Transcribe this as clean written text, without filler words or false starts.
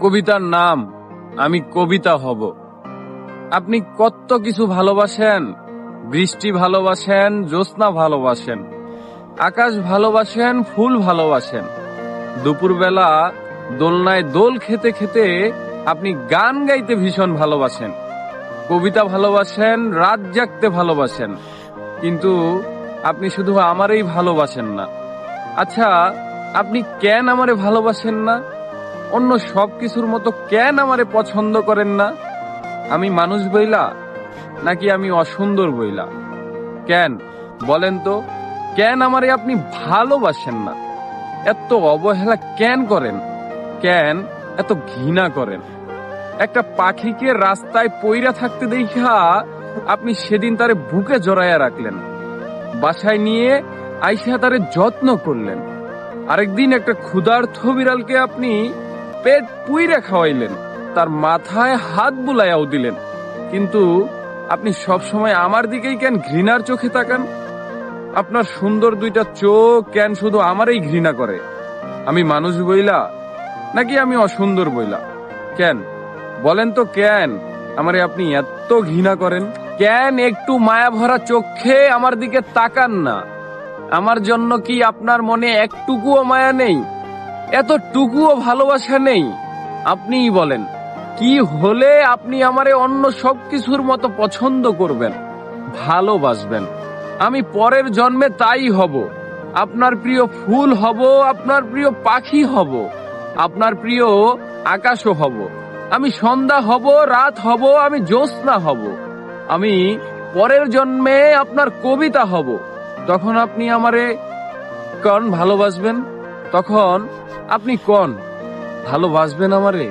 কবিতার নাম আমি কবিতা হব। আপনি কত কিছু ভালোবাসেন, বৃষ্টি ভালোবাসেন, জ্যোৎস্না ভালোবাসেন, আকাশ ভালোবাসেন, ফুল ভালোবাসেন। দুপুরবেলা দোলনায় দোল খেতে খেতে আপনি গান গাইতে ভীষণ ভালোবাসেন, কবিতা ভালোবাসেন, রাত জাগতে ভালোবাসেন। কিন্তু আপনি শুধু আমারই ভালোবাসেন না। আচ্ছা, আপনি কেন আমারে ভালোবাসেন না? অন্য সব কিছুর মতো কেন আমারে পছন্দ করেন না? আমি মানুষ বইলা নাকি আমি অসুন্দর বইলা? কেন বলেন তো, কেন আমারে আপনি ভালোবাসেন না? এত অবহেলা কেন করেন? কেন এত ঘৃণা করেন? একটা পাখিকে রাস্তায় পইরা থাকতে দেখা আপনি সেদিন তারে বুকে জড়াইয়া রাখলেন, বাসায় নিয়ে আইসা তারে যত্ন করলেন। আরেকদিন একটা ক্ষুধার্ত বিড়ালকে আপনি পেট পুইরা খাওয়াইলেন, তার মাথায় হাত বুলাইয়াও দিলেন। কিন্তু আপনি সব সময় আমার দিকেই কেন ঘৃণার চোখে তাকান? আপনার সুন্দর দুইটা চোখ কেন শুধু আমারই ঘৃণা করে? আমি মানুষ বইলা নাকি আমি অসুন্দর বইলা? কেন বলেন তো, কেন আমারে আপনি এত ঘৃণা করেন? কেন একটু মায়া ভরা চোখে আমার দিকে তাকান না? আমার জন্য কি আপনার মনে একটুকুও মায়া নেই? এতটুকুও ভালোবাসা নেই? আপনিই বলেন, কি হলে আপনি আমারে অন্য সবকিছুর মতো পছন্দ করবেন, ভালোবাসবেন? আমি পরের জন্মে তাই হব। আপনার প্রিয় ফুল হব, আপনার প্রিয় পাখি হব, আপনার প্রিয় আকাশও হব। আমি সন্ধ্যা হব, রাত হব, আমি জ্যোৎস্না হব। আমি পরের জন্মে আপনার কবিতা হব। তখন আপনি আমারে কন ভালোবাসবেন? তখন আপনি কন ভালোবাসবেন আমারে?